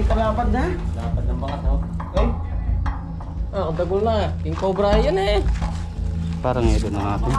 palapad na. Dapat ng bakas, oh. Ay. Dagol na. King Cobra yan eh. Parang ito na natin.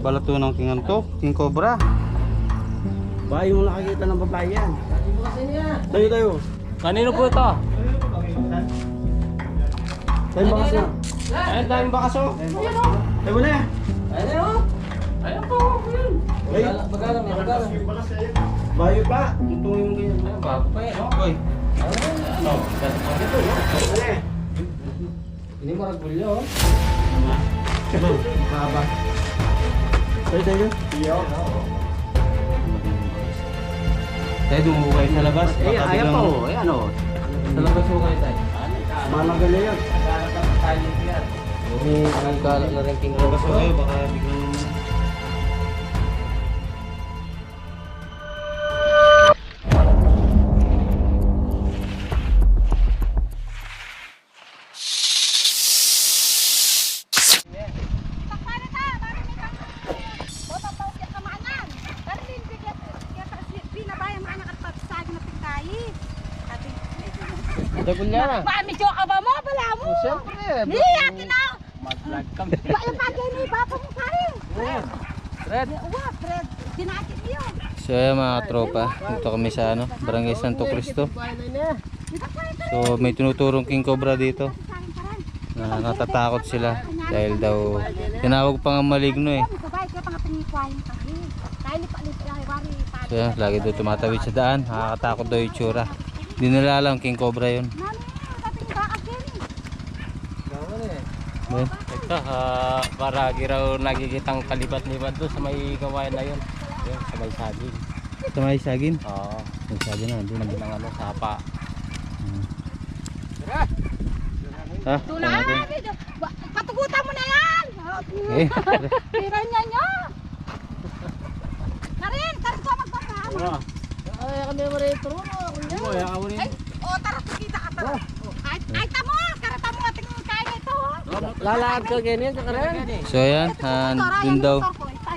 Balat to ng king to, King Cobra. Ba yung nakakita ng babae yan. Tayo tayo. Kanino po ito? Tayo bakas na. Ayun, daming bakas, oh. Tayo mo na. Ayun, oh. Ayun po. Ay. Magkala. Bayo pa. Ito yung ganyan. Ayun, bago pa yan, oh. Oy, Ano? Ito, no? Ano eh? Hindi mo ragulyo, oh. Haba. Tayo tayo. Iyo. tayo dumukay sa labas. Eh, Baka ayaw biglang- pa, oh. Ayan, oh. Sa labas mo kayo tayo. Managal na yan. Nagkala na rin King Labas Cobra. ko kayo, baka biglang... Dagol niya na. Medyo ka ba mo? Bala mo. Siyempre. Niya, tinaw. Mag-vlog kami. Bayo pa kayo ni Papa mo pare. Red. Uwa, Fred. Dinakit niyo. So ayan mga tropa, dito kami sa ano, Barangay Santo Cristo. So may tinuturong King Cobra dito. Na natatakot sila dahil daw tinawag pa nga maligno eh. So yan, lagi daw tumatawid sa daan, nakakatakot daw yung tsura. Hindi nila alam King Cobra yun. Ayan. Ito, paragi raw nagkikitang kalibat-libat doon sa may gawain na yun. Yun, sa may saging. Ito may sagin. Oo. May sagin na, doon. Sabi ng ano, sapa. Ha? Tula, patugutan mo na yan. Eh, Tira niya niya. Karin, karin ko magpapahama. Ay, kami mo rin ito. Ay, tara, kita ka tara. Ay, tamo, karata mo ating kaya ito. Lalaan ka ganyan, kakarin. so ayan, dun daw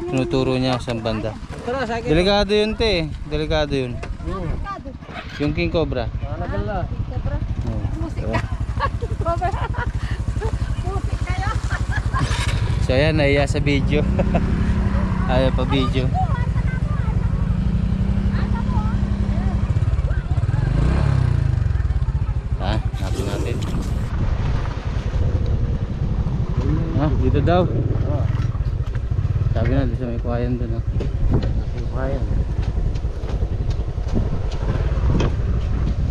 tinuturo niya sa banda. Tara, sa akin. Delikado yun te, delikado yun. Yung King Cobra. Nagal na. Oh, diba? Musik kayo. So ayan, naiya sa video. Ayaw pa video. Natin natin. Dito daw. Sabi na, di sa may kuhayan dun. Ayan.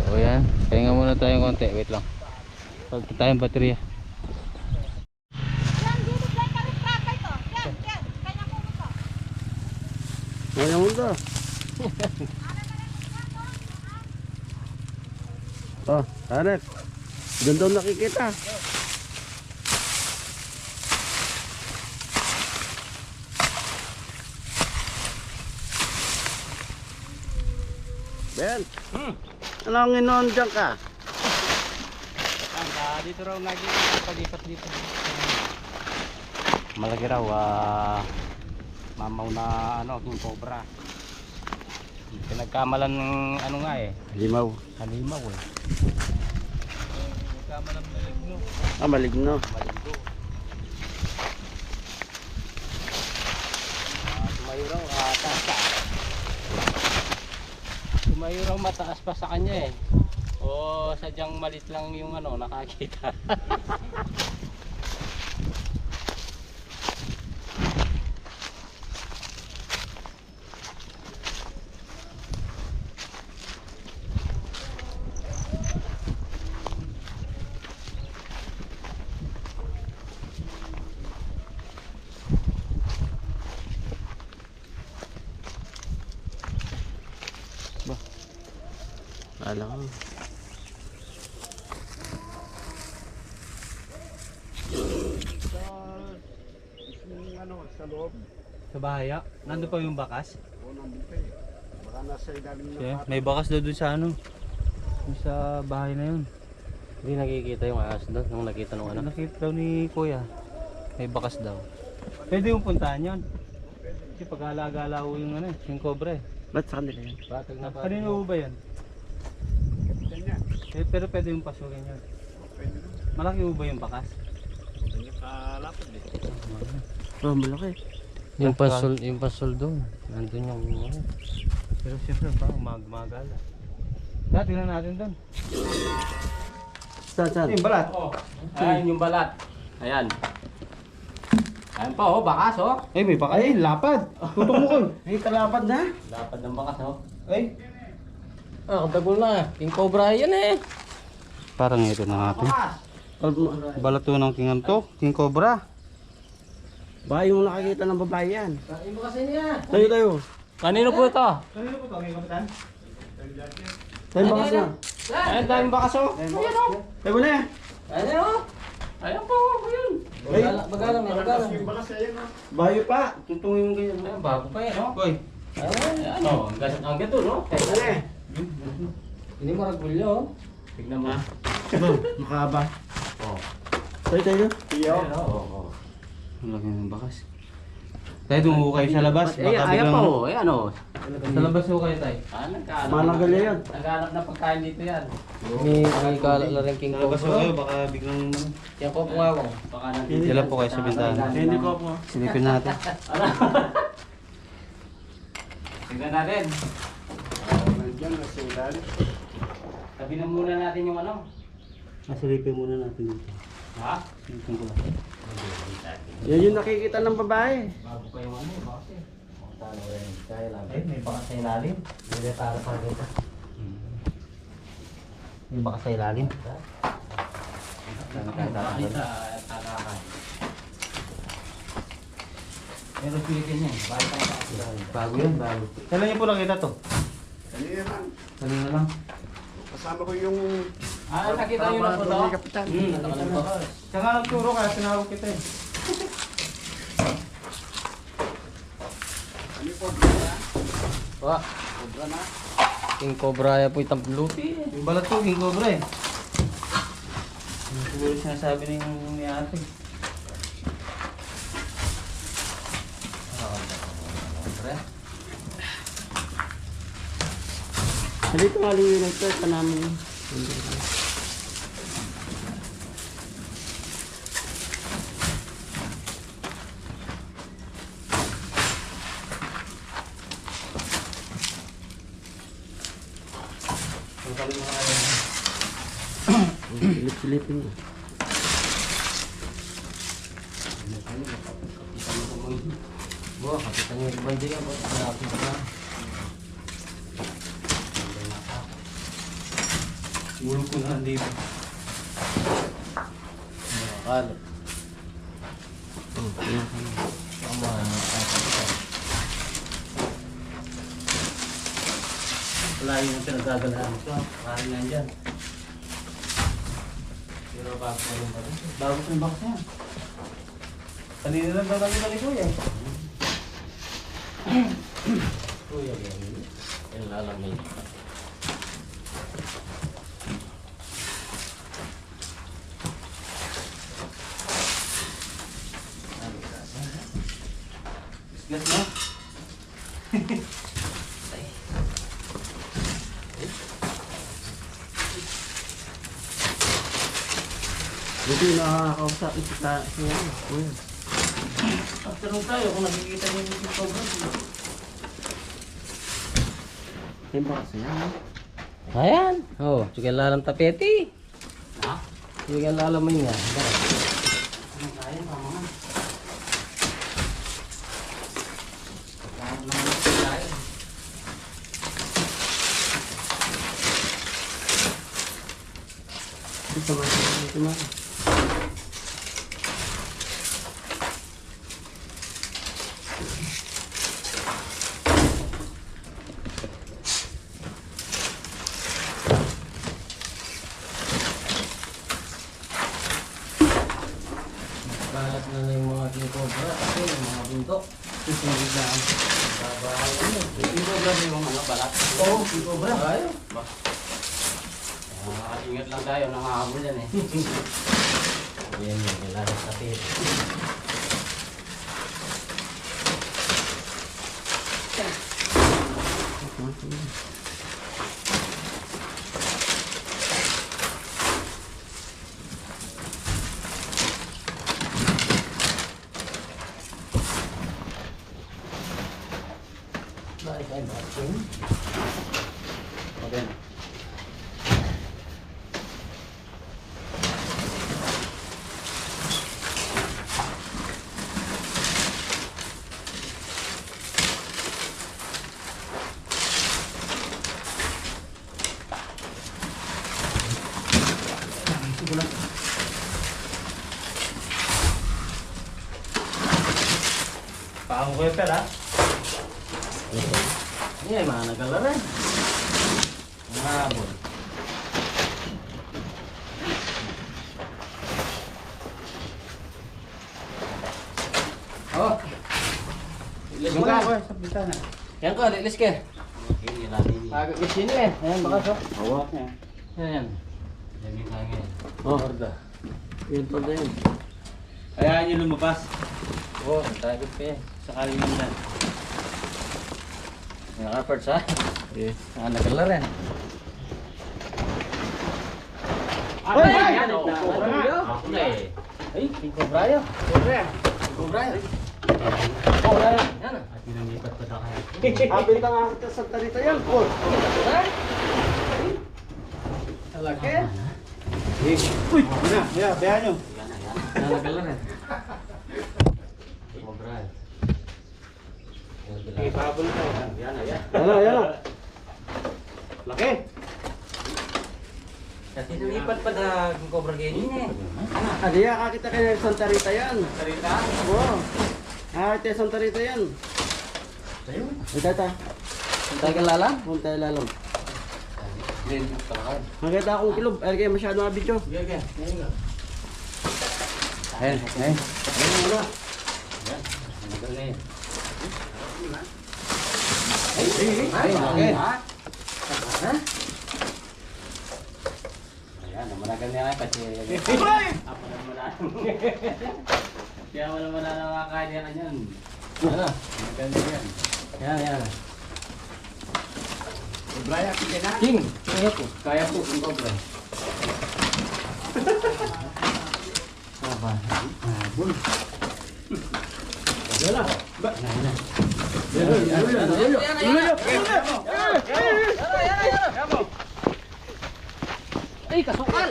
O yan, pahinga muna tayong konti. Wait lang. Pagka tayong baterya. Yan, dito lang kami trapa ito. Yan, kanya ko ito. Ngayon mo to. Oh, Aref. Doon daw nakikita. Ben. Ano ang inoon dyan ka? Dito raw palipat dito. Malaki raw, mamaw na ano, King Cobra. Pinagkamalan ng ano nga eh, Limaw. halimaw eh. Pinagkamalan ng maligno. Ah, maligno. Maligno. Tumayo raw, taas pa. Tumayo raw mataas pa sa kanya eh. O sadyang malit lang yung ano, nakakita. Alam ko. Sa loob. Sa bahay, nandun pa yung bakas? O, nandito eh. Baka nasa ilalim ng Yeah, may bakas daw dun sa ano. Dun sa bahay na yun. Hindi nakikita yung ahas doon nung nakita nung ano. Nakita daw ni Kuya. May bakas daw. Pwede yung puntahan yun. Kasi pag-alagala ho yung ano, yung cobra eh. Ba't sa kanila yan? Batag na Kanino ho ba yan? Pero pwede yung pasukin yun. Malaki mo ba yung bakas? Oh, malaki. Yung pasol doon. Nandun yung ano. Pero siyempre pa, magala. Tingnan natin doon. Saan? Yung balat. Ayan yung balat. Ayan. Ayan pa oh, bakas oh. Ay, may bakas. Ay, lapad. Tutong mo ko. Ay, kalapad na. Dapat ng bakas oh. Ay. Kadagol na. King Cobra yan eh. Parang ito na natin. Balat to ng king to. King Cobra. Ba yung nakakita ng babae yan. Kain mo kasi niya. Tayo. Kanino po ito? Kanino po ito, kapitan? Tayo bakas na. Ayan, daming bakas oh. Ayan oh. Tayo mo na yan. Ayan oh. Ayan po, yun. Bagalang na, bagalang. Bayo pa. Tutungin mo ganyan. Ayan, bago pa yan oh. Koy. Ayan oh. Ang gato no? Ano eh? Hindi mo ragulyo oh. Tignan mo. Makaba. Oh. Tayo. Ayan oh. Ang laki ng bakas. Tayo tumuho kayo sa labas. Baka Ayan biglang... pa oh. Ayan oh. Sa labas ho kayo tayo. Nagkahanap. Malagal yan. Naghahanap na pagkain dito yan. May kala na rin King Labas ho Cobra. kayo, baka biglang... Yan po nga ako. Baka nandito. Dila po kayo sa bintana. Hindi ko po. Silipin natin. Tingnan natin. Sabi na muna natin yung ano. Nasilipin muna natin dito. Ha? Silipin ko lang. Yan yung nakikita ng babae. Bago pa yung ano, bakit? Talo rin. Kaya lang. Ay, may baka sa ilalim. Hindi para sa dito. Yung bakas sa ilalim. Makita at tagakan. Pero pilitin niya. Bakit tayo? Bago yun, bago. Kailan niyo po nakita to? Kanina man. Kanina lang. Kasama ko yung... Nakita niyo na po to? Kapitan. Nakita po. Tsaka nagturo kaya tinawag kita eh. Ano po? Wa. Cobra na. King Cobra ya po itang lupi. Yung balat ko, King Cobra eh. Siguro sinasabi na yung ni ate. Halito nga liwi ng ito. Namin. Silip-silipin mo. Buah, kapitan yung banjir ya, buat malapit na. Ulo ko na dito. Nakakalo. Tama, kapitan. Wala yung pinagagalahan ko. Parang nandyan. Pero bago pa yung bago. Bago ko yung box yan. Kanina lang daw kami balik ko eh. Kuya, yan. Yan lalamay. Gas mo? Buti nakakausap kita siya. Uy. Tanong tayo kung nakikita niyo yung King Cobra. Tayo bakas na yan. Ayan. Oh, juga lalam tapeti. Ha? Juga lalam niya. Ano kaya pa mga? Ito man. Balat na yung mga King Cobra kasi yung mga bundok. Susunod lang. Babahay ano. King Cobra yung mga balat. Oo, King Cobra. Ayaw. Ba? Ingat lang tayo, nangahabol yan eh. Yan yung kailangan sa tapet. Paang ko yung pera. Iya, mana galera? Habol. Oh. Yung ka ako sa bintana. Yan ko, lilis ka. Agak ke sini eh. Ayan, bakas oh. Hawak niya. Yan. Lagi hangin. Oh. Yan to din. Kaya nyo lumabas. Oh, tagot pa eh. Sakali nyo na. Yan ka, Perts ha? Yes. Naggalera yan. Ay! Yan, Ako na eh. Ay, cobra yun. Cobra yun. Oh, yan. Yan. At pinangipat pa sa kanya. Bintang nga kita sa tarita yan. Oh. Talaki. Uy! Una, yeah, bayan nyo. Yan, naggalera yan. Cobra. Ipabol ka. Yan na yan. Yan. Laki! Kasi lumipat pa na yung cobra ganyan eh. Adiya, kakita kayo ng Santa Rita yan. Sarita? Oo. Kakita yung Santa Rita yan. Ayun. Ito. Punta ka lalam? Punta ka lalam. Then, talakan. Nakita akong kilob. Ay, kaya masyado nga video. Sige. Ayan. Yan. Ano na yun? Ay, okay. Ayan, namanagan niya kasi... Ako naman na. Kaya wala mo na nakakain yan yan. Ano? Maganda yan. Yan. Cobra yan, kita na. King! Kaya po yung cobra. Apa? Bun. Wala. Ay, kasukal.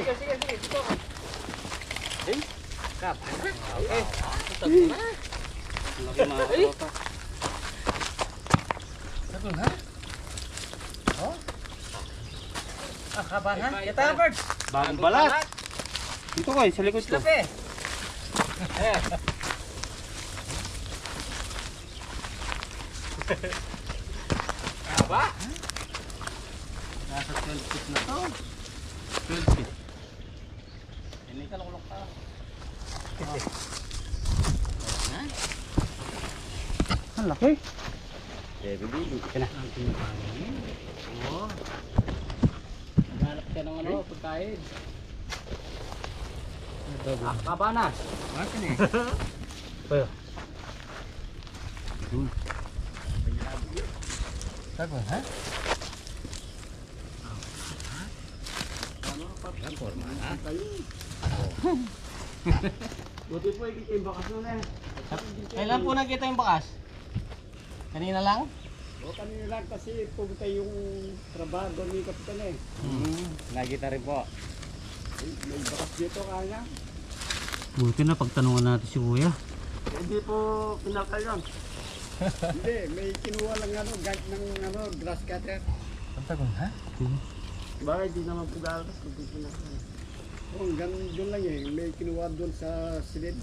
Kapan ha? Kita Birds. Bagong balat. Dito ko sa likod ko. Aba? Nasa 12 feet na to. 12 feet. Hindi ka lukulok ka. Ang laki. Bibili ka na. Oo. Naghanap ka ng ano, pagkain. Kaba na. Bakit eh? Sago, ha? Buti po yung bakas nun eh. Kailan po nakita yung bakas? Kanina lang? O kanina lang kasi pumunta yung trabaho ni Kapitan eh. Nakita rin po. May bakas dito kaya. Buti na pagtanungan natin si Kuya. Hindi po pinakal yun. Hindi, may kinuha lang ng grass cutter. Ha? Bakit di naman po gagas kung di pinakal? O, doon lang eh. May kinuha doon sa silid.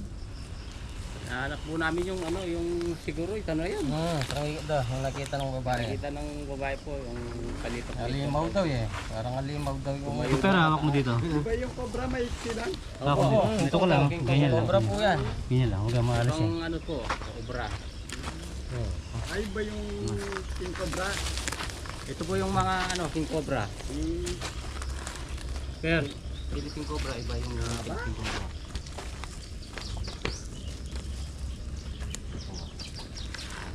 Nahanap po namin yung ano, yung siguro ito na yun. Yung nakita ng babae. Nakita ng babae po, yung palito. Alimaw daw eh. Parang alimaw daw yung Pero hawak mo dito. Di ba yung cobra may silang? Ako dito. Dito ko lang. Ganyan lang. Cobra po yan. Ganyan lang. Huwag kang maalas Ang ano po, obra. Ay ba yung king cobra? Ito po yung mga ano, king cobra. Pero, Philippine cobra, iba yung king cobra.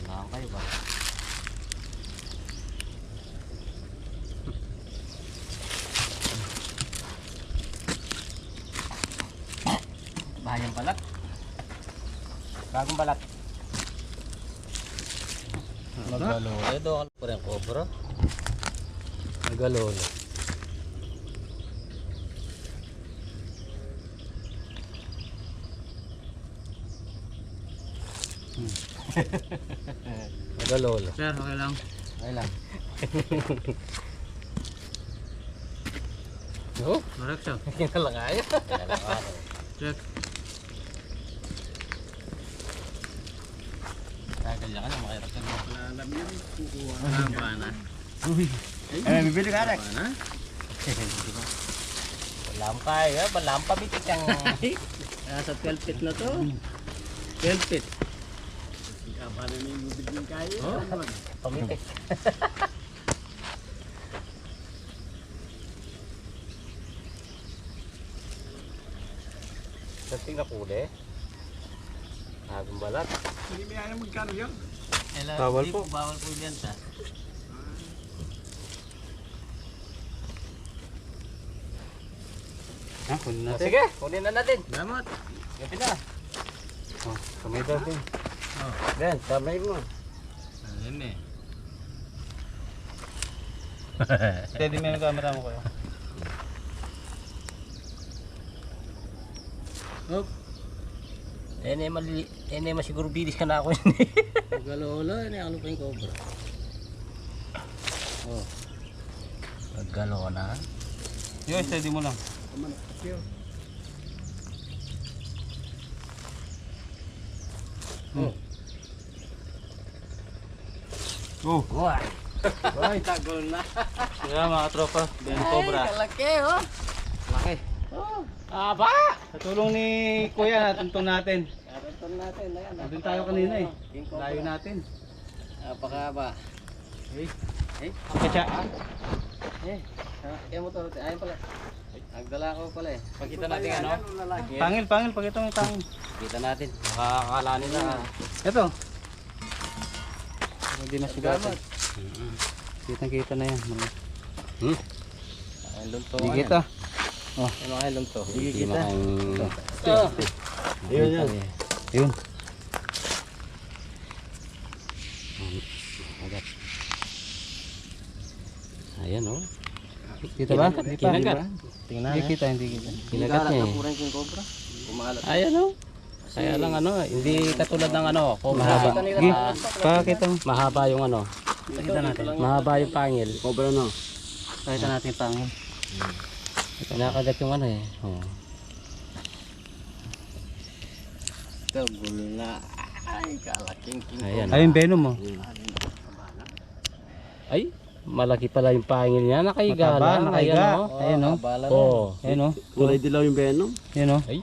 Lang kayo ba? Bahayang balat. Bagong balat. Nagalolo. Ito ako pa rin cobra. Nagalolo. Nagalolo. sir, okay lang. Ay lang. Oh, Marak siya. kinalangayan. Check. Kagalya ka na, makirap ka na. Alam yun, kukuha. Haba na. Eh, bibili ka rin. Haba na. Lampay, lampa bitik ang... Nasa 12 feet na to. 12 feet. Paano na yung bibig ng kayo? Oh. Pamitik. Dating na kuli. Agong balat. Hindi may ayaw magkano yun? Bawal po. Bawal po yan sa. Ha, kunin natin. Sige, kunin na natin. Salamat. Gabi na. Oh, kamay daw din. Yan, kamay mo. Ayun eh. Steady mo yung camera mo kayo. Siguro bilis ka na ako yun. Paggalolo, ako pa yung cobra. Oh. Paggalo na. Yo, steady mo lang. Oh. Wah. Ay, tagol na. Kaya mga tropa, Ben Cobra. Kalaki, oh. Laki. Oh. Aba! Sa tulong ni Kuya, natuntun natin. Karaton natin. Ayan, Nandun tayo kanina eh. Layo natin. Napakaba. Kacha. Kaya mo to, ayun pala. Nagdala ko pala eh. Pakita natin ano. Pangil, pakita mo yung pangil. Kita natin. Makakakala nila. Ito. Hindi na sugatan. Kita na yan. Ayun lunto. Hindi kita. Ano ayun lunto? Hindi kita. Ayun yan. Yun. Ayan oh. Kita ba? Hindi pa. Kinagat. Tingnan Hindi kita, hindi kita. Kinagat niya eh. Ayan oh. Kaya lang ano, hindi katulad ng ano, Mahaba. Sige, pakita mo. mahaba yung ano. Pakita natin. Mahaba yung pangil. Cobra no. Pakita natin yung pangil. Nakagat yung ano eh. Oh. Gula. Ay, kalaking king. Ayan. Ayun, venom mo. Ay, malaki pala yung pangil niya. Nakaiga Mataba, lang. nakaiga. Ayan, oh. Ayan, oh. Oh. Ayun o. Kulay dilaw yung venom. Ayun o. Ay.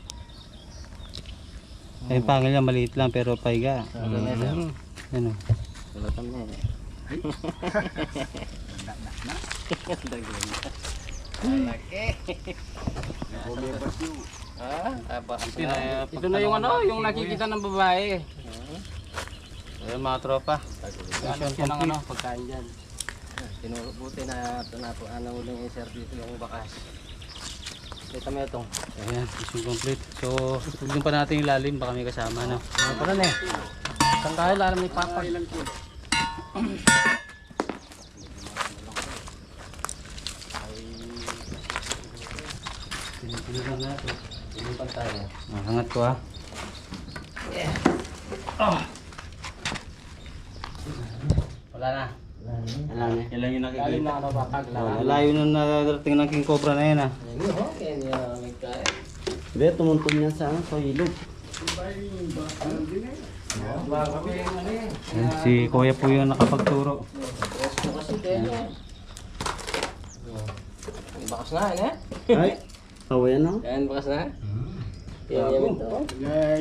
Ayun, pangil niya maliit lang pero paiga. Mm. Ayun o. Sulatan mo. Ito na yung ano, yung nakikita ng babae. Ayun mga tropa. Ano siya ng ano, pagkain dyan. Tinubuti na ito na po, ano uling i-service yung bakas. Kita mo ito. Ayan, mission complete. So, tugtugin pa natin yung lalim, baka may kasama, no? Ano pa rin eh. Saan tayo lalam ni Papa? Tinipan natin. Tinipan tayo. Hangat ko ha. Wala na. Yan lang yung Lalim nakikita. na ano papag lang. Layo nung nadarating ng King Cobra na yan ha. Ayun ho, kaya hindi na nagkain. Hindi, tumuntun niya sa ano, sa ilog. Bago pa yung ano eh. Ayan, si Kuya po yung nakapagturo. Presko kasi kayo. May bakas na eh. Ay, tawa yan no? Yan bakas na. Yan yan ito.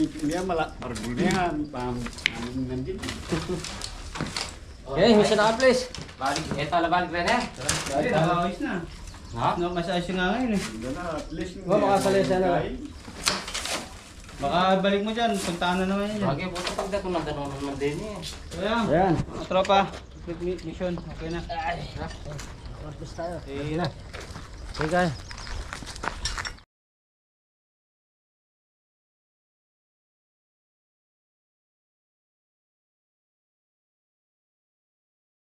Hindi mala. Arbol na yan. Nandito. Okay, mission accomplished. Balik, eto la balik rin eh. Hindi, nakakawis na. Ha? No, mas ayos yung nga ngayon eh. At least Oh, makasalisa na. Baka balik mo dyan, puntaan na naman yan dyan. Bagay, buto pag dato ng ganun naman din eh. So yan, Ayan. mga tropa. Mission, okay na. Ay, ha? Accomplished tayo. Okay na. Sige,